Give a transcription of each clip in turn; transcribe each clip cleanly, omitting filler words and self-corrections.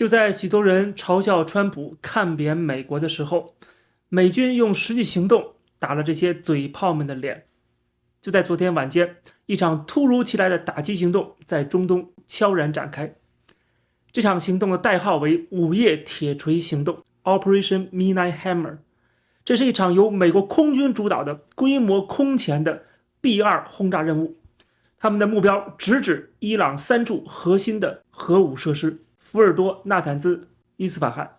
就在许多人嘲笑川普看扁美国的时候，美军用实际行动打了这些嘴炮们的脸。就在昨天晚间，一场突如其来的打击行动在中东悄然展开。这场行动的代号为午夜铁锤行动 Operation Midnight Hammer。 这是一场由美国空军主导的规模空前的 B-2 轰炸任务，他们的目标直指伊朗3处核心的核武设施福尔多、纳坦兹、伊斯法罕。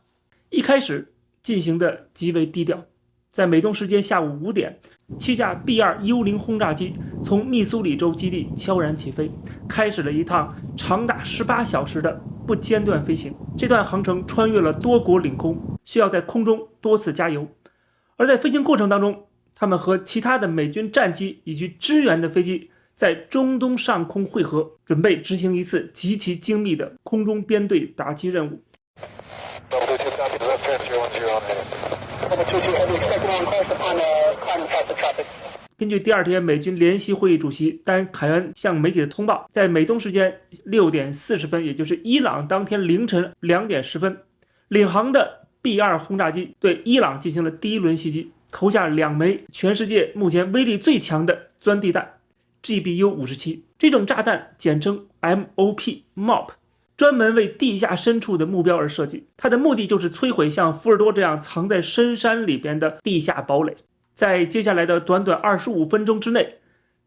一开始进行的极为低调，在美东时间下午5点，7架 B-2 幽灵轰炸机从密苏里州基地悄然起飞，开始了一趟长达18小时的不间断飞行。这段航程穿越了多国领空，需要在空中多次加油。而在飞行过程当中，他们和其他的美军战机以及支援的飞机在中东上空汇合，准备执行一次极其精密的空中编队打击任务。根据第二天美军联席会议主席丹·凯恩向媒体的通报，在美东时间6点40分，也就是伊朗当天凌晨2点10分，领航的 B-2 轰炸机对伊朗进行了第一轮袭击，投下2枚全世界目前威力最强的钻地弹 GBU-57。 这种炸弹简称 MOP， 专门为地下深处的目标而设计，它的目的就是摧毁像福尔多这样藏在深山里边的地下堡垒。在接下来的短短25分钟之内，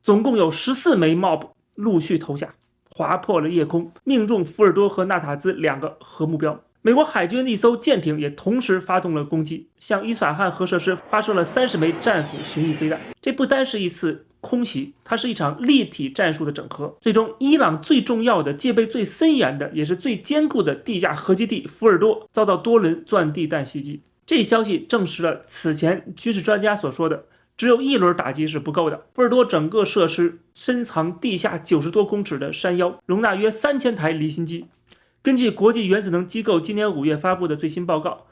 总共有14枚 MOP 陆续投下，划破了夜空，命中福尔多和纳塔兹2个核目标。美国海军一艘舰艇也同时发动了攻击，向伊斯法罕核设施发射了30枚战斧巡弋飞弹。这不单是一次空袭，它是一场立体战术的整合。最终，伊朗最重要的、戒备最森严的，也是最坚固的地下核基地福尔多遭到多轮钻地弹袭击。这一消息证实了此前军事专家所说的，只有一轮打击是不够的。福尔多整个设施深藏地下90多公尺的山腰，容纳约3000台离心机。根据国际原子能机构今年5月发布的最新报告，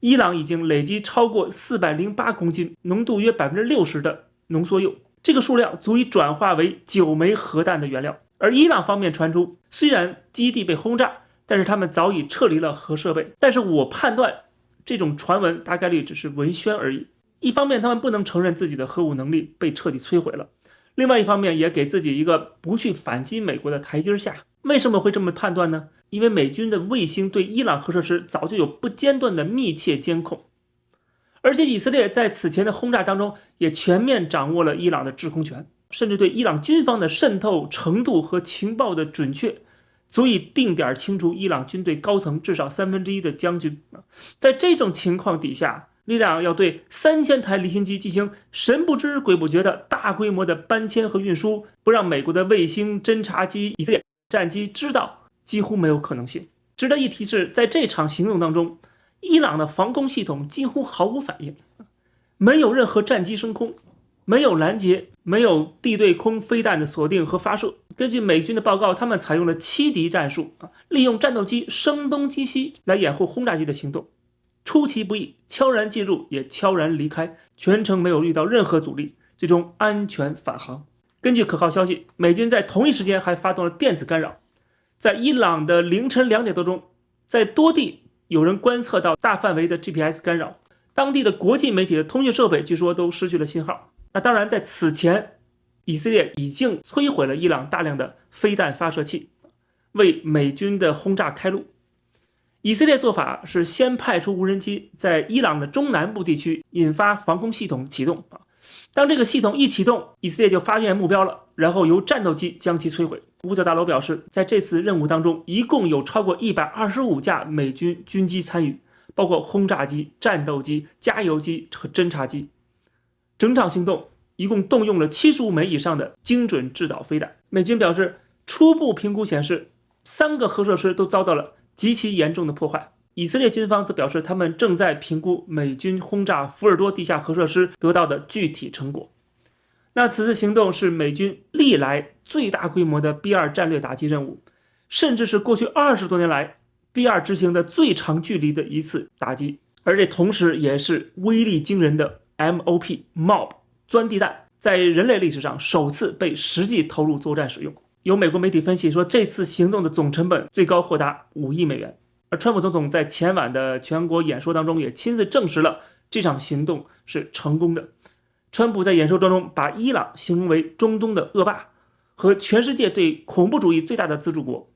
伊朗已经累积超过408公斤，浓度约 60% 的浓缩铀，这个数量足以转化为9枚核弹的原料。而伊朗方面传出，虽然基地被轰炸，但是他们早已撤离了核设备。但是我判断这种传闻大概率只是文宣而已。一方面他们不能承认自己的核武能力被彻底摧毁了，另外一方面也给自己一个不去反击美国的台阶下。为什么会这么判断呢？因为美军的卫星对伊朗核设施早就有不间断的密切监控，而且以色列在此前的轰炸当中也全面掌握了伊朗的制空权，甚至对伊朗军方的渗透程度和情报的准确足以定点清除伊朗军队高层至少1/3的将军。在这种情况底下，力量要对3000台离心机进行神不知鬼不觉的大规模的搬迁和运输，不让美国的卫星、侦察机、以色列战机知道，几乎没有可能性。值得一提是，在这场行动当中，伊朗的防空系统几乎毫无反应，没有任何战机升空，没有拦截，没有地对空飞弹的锁定和发射。根据美军的报告，他们采用了7敌战术，利用战斗机声东击西来掩护轰炸机的行动，出其不意，悄然进入也悄然离开，全程没有遇到任何阻力，最终安全返航。根据可靠消息，美军在同一时间还发动了电子干扰，在伊朗的凌晨2点多钟，在多地有人观测到大范围的 GPS 干扰，当地的国际媒体的通讯设备据说都失去了信号。那当然，在此前，以色列已经摧毁了伊朗大量的飞弹发射器，为美军的轰炸开路。以色列做法是先派出无人机在伊朗的中南部地区引发防空系统启动，当这个系统一启动，以色列就发现目标了，然后由战斗机将其摧毁。五角大楼表示，在这次任务当中，一共有超过125架美军军机参与，包括轰炸机、战斗机、加油机和侦察机。整场行动一共动用了75枚以上的精准制导飞弹。美军表示，初步评估显示3个核设施都遭到了极其严重的破坏。以色列军方则表示，他们正在评估美军轰炸福尔多地下核设施得到的具体成果。那此次行动是美军历来最大规模的 B-2 战略打击任务，甚至是过去20多年来 B-2 执行的最长距离的一次打击，而这同时也是威力惊人的 MOP 钻地弹在人类历史上首次被实际投入作战使用。有美国媒体分析说，这次行动的总成本最高获达5亿美元。而川普总统在前晚的全国演说当中也亲自证实了这场行动是成功的。川普在演说当中把伊朗形容为中东的恶霸和全世界对恐怖主义最大的资助国。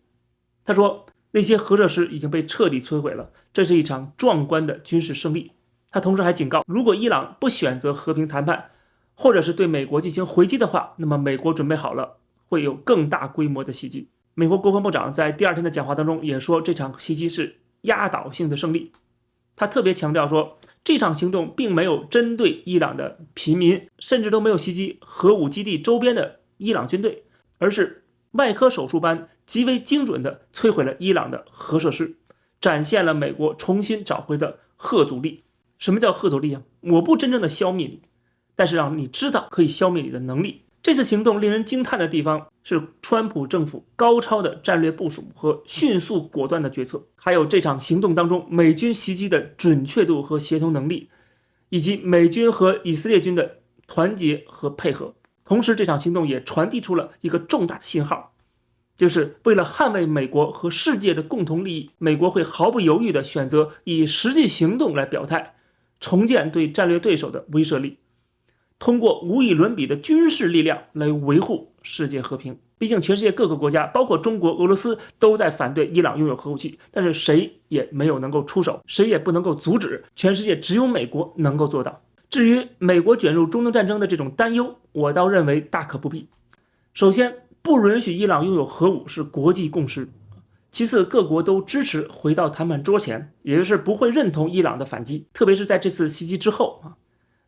他说那些核设施已经被彻底摧毁了，这是一场壮观的军事胜利。他同时还警告，如果伊朗不选择和平谈判，或者是对美国进行回击的话，那么美国准备好了会有更大规模的袭击。美国国防部长在第二天的讲话当中也说，这场袭击是压倒性的胜利。他特别强调说，这场行动并没有针对伊朗的平民，甚至都没有袭击核武基地周边的伊朗军队，而是外科手术般极为精准地摧毁了伊朗的核设施，展现了美国重新找回的核阻力。什么叫核阻力啊？我不真正的消灭你，但是让你知道可以消灭你的能力。这次行动令人惊叹的地方是川普政府高超的战略部署和迅速果断的决策，还有这场行动当中美军袭击的准确度和协同能力，以及美军和以色列军的团结和配合。同时这场行动也传递出了一个重大的信号，就是为了捍卫美国和世界的共同利益，美国会毫不犹豫地选择以实际行动来表态，重建对战略对手的威慑力，通过无与伦比的军事力量来维护世界和平。毕竟全世界各个国家，包括中国、俄罗斯都在反对伊朗拥有核武器，但是谁也没有能够出手，谁也不能够阻止，全世界只有美国能够做到。至于美国卷入中东战争的这种担忧，我倒认为大可不必。首先，不允许伊朗拥有核武是国际共识，其次，各国都支持回到谈判桌前，也就是不会认同伊朗的反击，特别是在这次袭击之后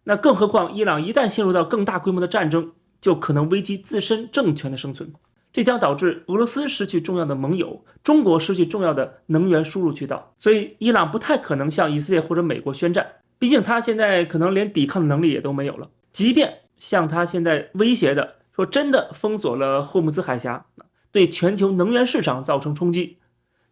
那更何况伊朗一旦陷入到更大规模的战争，就可能危及自身政权的生存，这将导致俄罗斯失去重要的盟友，中国失去重要的能源输入渠道，所以伊朗不太可能向以色列或者美国宣战，毕竟他现在可能连抵抗的能力也都没有了。即便像他现在威胁的说真的封锁了霍姆兹海峡，对全球能源市场造成冲击，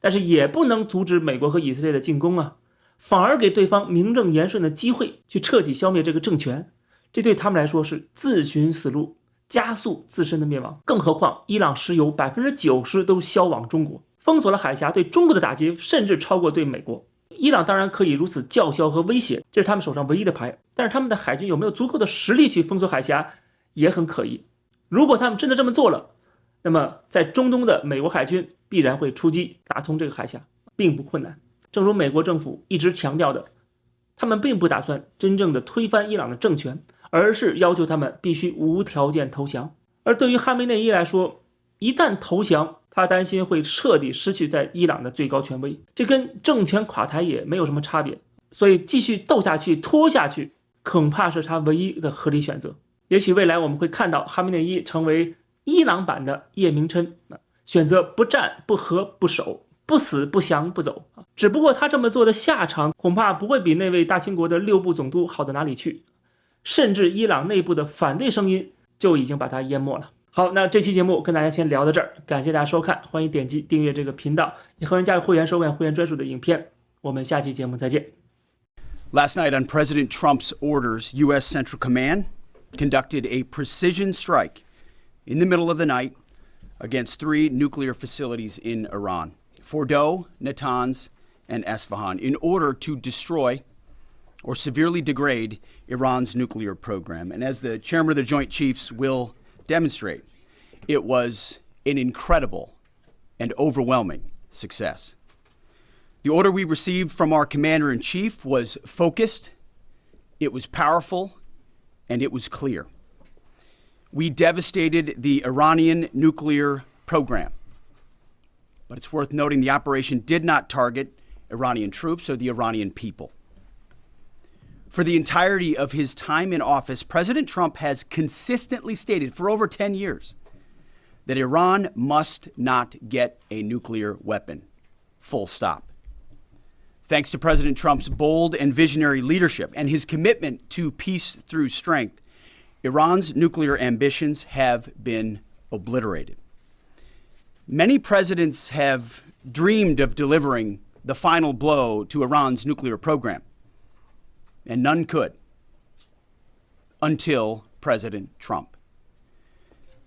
但是也不能阻止美国和以色列的进攻啊，反而给对方名正言顺的机会去彻底消灭这个政权，这对他们来说是自寻死路，加速自身的灭亡。更何况伊朗石油 90% 都销往中国，封锁了海峡，对中国的打击甚至超过对美国。伊朗当然可以如此叫嚣和威胁，这是他们手上唯一的牌，但是他们的海军有没有足够的实力去封锁海峡也很可疑。如果他们真的这么做了，那么在中东的美国海军必然会出击，打通这个海峡并不困难。正如美国政府一直强调的，他们并不打算真正的推翻伊朗的政权，而是要求他们必须无条件投降。而对于哈梅内伊来说，一旦投降，他担心会彻底失去在伊朗的最高权威，这跟政权垮台也没有什么差别，所以继续斗下去拖下去恐怕是他唯一的合理选择。也许未来我们会看到哈梅内伊成为伊朗版的叶明琛，选择不战不和不守，不死不降不走，只不过他这么做的下场恐怕不会比那位大清国的6部总督好到哪里去，甚至伊朗内部的反对声音就已经把他淹没了。好，那这期节目跟大家先聊到这儿，感谢大家收看，欢迎点击订阅这个频道，也欢迎加入会员收看会员专属的影片。我们下期节目再见。 Last night on President Trump's orders, U.S. Central Command conducted a precision strike in the middle of the night against 3 nuclear facilities in Iran, Fordow, Natanz, and Isfahan, in order to destroy or severely degrade Iran's nuclear program. And as the chairman of the Joint Chiefs will demonstrate, it was an incredible and overwhelming success. The order we received from our commander-in-chief was focused, it was powerful, and it was clear. We devastated the Iranian nuclear program. But it's worth noting the operation did not target Iranian troops or the Iranian people. For the entirety of his time in office, President Trump has consistently stated for over 10 years that Iran must not get a nuclear weapon. Full stop. Thanks to President Trump's bold and visionary leadership and his commitment to peace through strength, Iran's nuclear ambitions have been obliterated. Many presidents have dreamed of delivering the final blow to Iran's nuclear program, and none could until President Trump.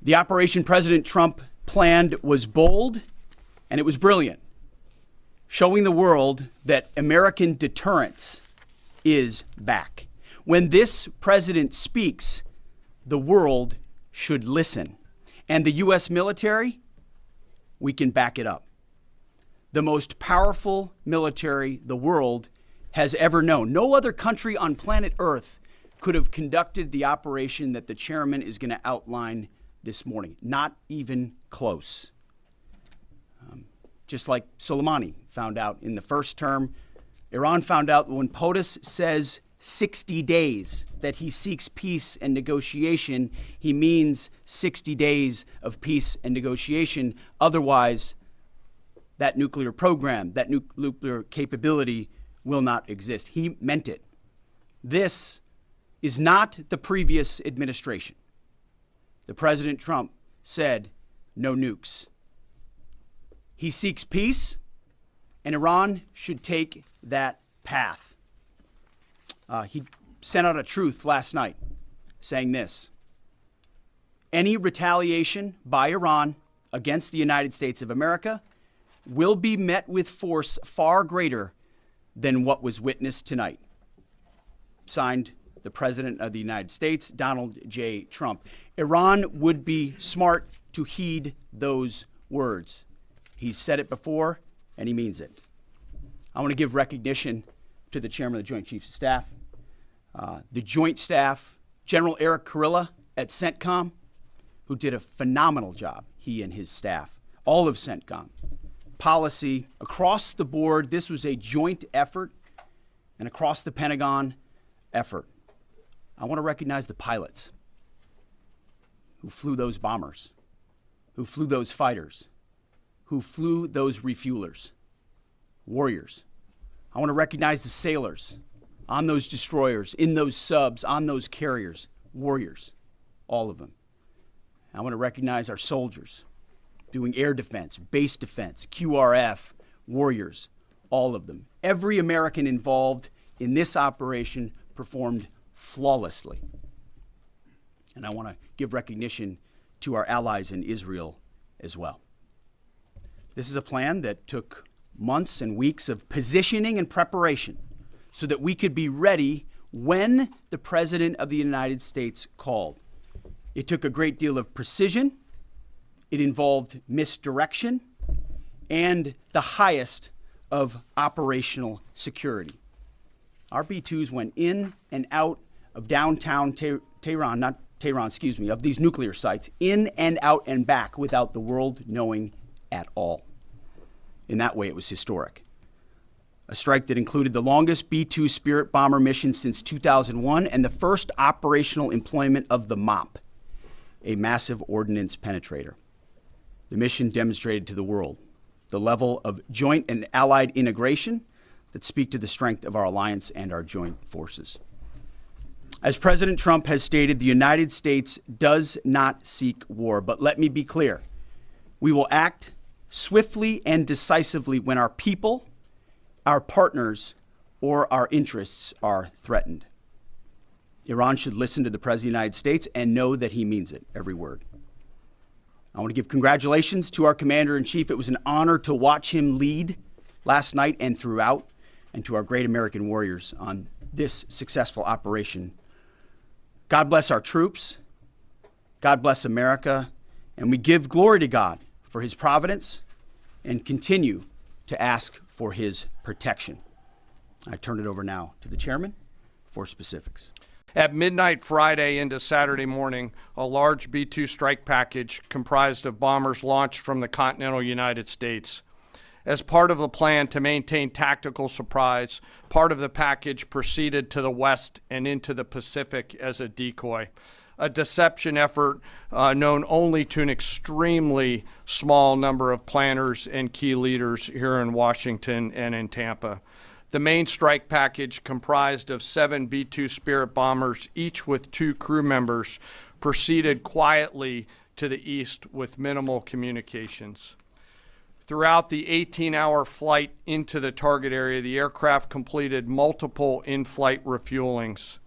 The operation President Trump planned was bold and it was brilliant, showing the world that American deterrence is back. When this president speaks, the world should listen. And the U.S. military, we can back it up. The most powerful military the world has ever known. No other country on planet Earth could have conducted the operation that the chairman is going to outline this morning. Not even close. Just like Soleimani found out in the first term, Iran found out when POTUS says 60 days that he seeks peace and negotiation, he means 60 days of peace and negotiation. Otherwise, that nuclear program, that nuclear capability will not exist. He meant it. This is not the previous administration. The President Trump said no nukes. He seeks peace, and Iran should take that path. He sent out a truth last night saying this: any retaliation by Iran against the United States of America will be met with force far greater than what was witnessed tonight. Signed, the President of the United States, Donald J. Trump. Iran would be smart to heed those words. He's said it before, and he means it. I want to give recognition to the Chairman of the Joint Chiefs of Staff, the Joint Staff, General Eric Kurilla at CENTCOM, who did a phenomenal job, he and his staff, all of CENTCOM. Policy across the board, this was a joint effort, and across the Pentagon effort. I want to recognize the pilots who flew those bombers, who flew those fighters, who flew those refuelers, warriors. I want to recognize the sailors on those destroyers, in those subs, on those carriers, warriors, all of them. I want to recognize our soldiers doing air defense, base defense, QRF, warriors, all of them. Every American involved in this operation performed flawlessly. And I want to give recognition to our allies in Israel as well. This is a plan that took months and weeks of positioning and preparation so that we could be ready when the President of the United States called. It took a great deal of precision. It involved misdirection and the highest of operational security. Our B-2s went in and out of downtown Tehran, of these nuclear sites, in and out and back without the world knowing at all. In that way, it was historic. A strike that included the longest B-2 Spirit bomber mission since 2001 and the first operational employment of the MOP, a massive ordnance penetrator. The mission demonstrated to the world the level of joint and allied integration that speak to the strength of our alliance and our joint forces. As President Trump has stated, the United States does not seek war, but let me be clear. We will act swiftly and decisively when our people, our partners, or our interests are threatened. Iran should listen to the President of the United States and know that he means it, every word. I want to give congratulations to our Commander-in-Chief. It was an honor to watch him lead last night and throughout, and to our great American warriors on this successful operation. God bless our troops. God bless America. And we give glory to God for his providence and continue to ask for his protection. I turn it over now to the chairman for specifics. At midnight Friday into Saturday morning, a large B-2 strike package comprised of bombers launched from the continental United States. As part of the plan to maintain tactical surprise, part of the package proceeded to the west and into the Pacific as a decoy, a deception effort known only to an extremely small number of planners and key leaders here in Washington and in Tampa. The main strike package, comprised of 7 B-2 Spirit bombers, each with 2 crew members, proceeded quietly to the east with minimal communications. Throughout the 18-hour flight into the target area, the aircraft completed multiple in-flight refuelings.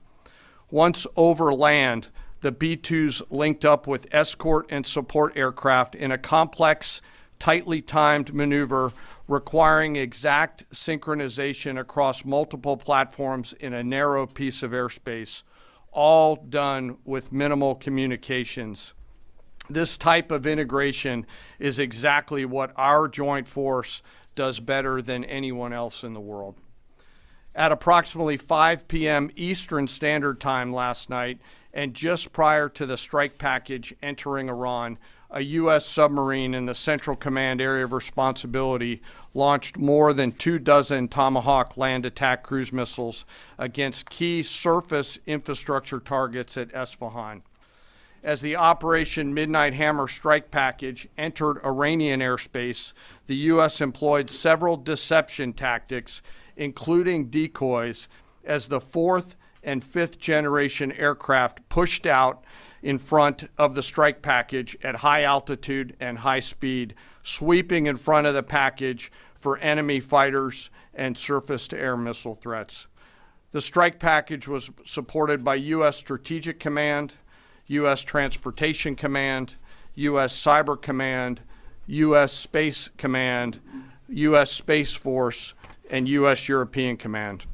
Once over land, the B-2s linked up with escort and support aircraft in a complex tightly timed maneuver requiring exact synchronization across multiple platforms in a narrow piece of airspace, all done with minimal communications. This type of integration is exactly what our joint force does better than anyone else in the world. At approximately 5 p.m. Eastern Standard Time last night, and just prior to the strike package entering Iran, a U.S. submarine in the Central Command Area of Responsibility launched more than 24 Tomahawk land attack cruise missiles against key surface infrastructure targets at Isfahan. As the Operation Midnight Hammer strike package entered Iranian airspace, the U.S. employed several deception tactics, including decoys, as the 4th and 5th generation aircraft pushed out in front of the strike package at high altitude and high speed, sweeping in front of the package for enemy fighters and surface-to-air missile threats. The strike package was supported by U.S. Strategic Command, U.S. Transportation Command, U.S. Cyber Command, U.S. Space Command, U.S. Space Force, and U.S. European Command.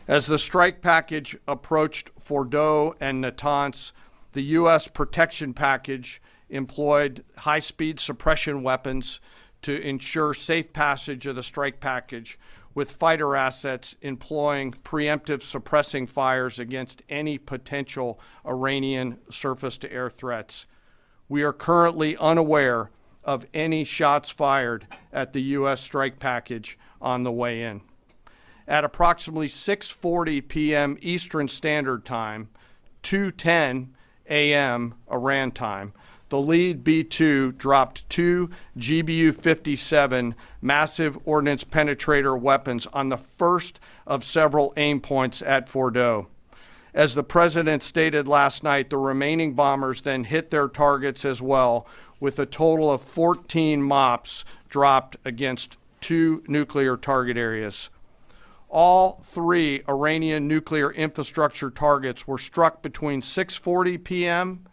As the strike package approached Fordow and Natanz, the U.S. protection package employed high-speed suppression weapons to ensure safe passage of the strike package, with fighter assets employing preemptive suppressing fires against any potential Iranian surface-to-air threats. We are currently unaware of any shots fired at the U.S. strike package on the way in. At approximately 6:40 p.m. Eastern Standard Time, 2:10 a.m. Iran time, the lead B-2 dropped 2 GBU-57 massive ordnance penetrator weapons on the first of several aim points at Fordow. As the president stated last night, the remaining bombers then hit their targets as well, with a total of 14 MOPs dropped against 2 nuclear target areas. All 3 Iranian nuclear infrastructure targets were struck between 6:40 p.m.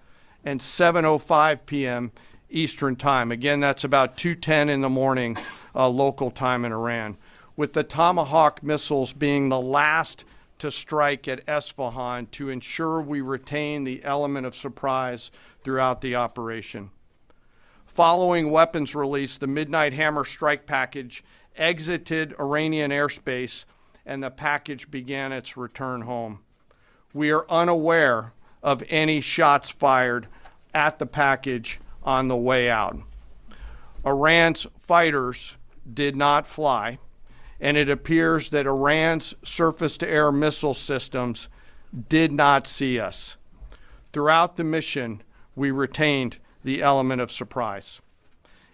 and 7:05 p.m. Eastern Time. Again, that's about 2:10 in the morning local time in Iran, with the Tomahawk missiles being the last to strike at Isfahan to ensure we retain the element of surprise throughout the operation. Following weapons release, the Midnight Hammer strike package exited Iranian airspace and the package began its return home. We are unaware of any shots fired at the package on the way out. Iran's fighters did not fly, and it appears that Iran's surface-to-air missile systems did not see us. Throughout the mission, we retained the element of surprise.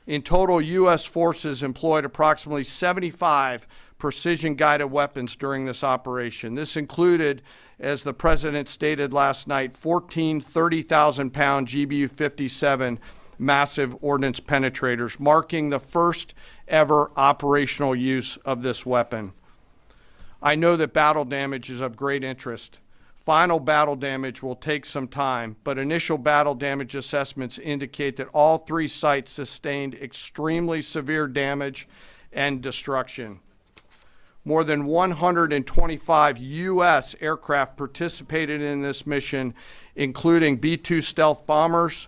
In total, U.S. forces employed approximately 75 precision-guided weapons during this operation. This included, as the president stated last night, 14 30,000-pound GBU-57 massive ordnance penetrators, marking the first ever operational use of this weapon. I know that battle damage is of great interest. Final battle damage will take some time, but initial battle damage assessments indicate that all 3 sites sustained extremely severe damage and destruction. More than 125 U.S. aircraft participated in this mission, including B-2 stealth bombers,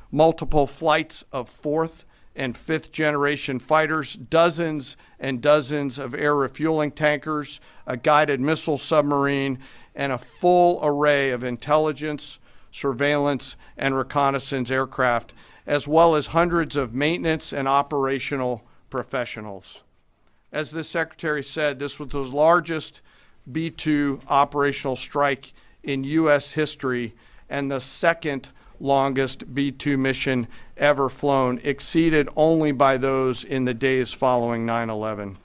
multiple flights of 4th and 5th generation fighters, dozens and dozens of air refueling tankers, a guided missile submarine, and a full array of intelligence, surveillance, and reconnaissance aircraft, as well as hundreds of maintenance and operational professionals. As the Secretary said, this was the largest B-2 operational strike in U.S. history and the second longest B-2 mission ever flown, exceeded only by those in the days following 9/11.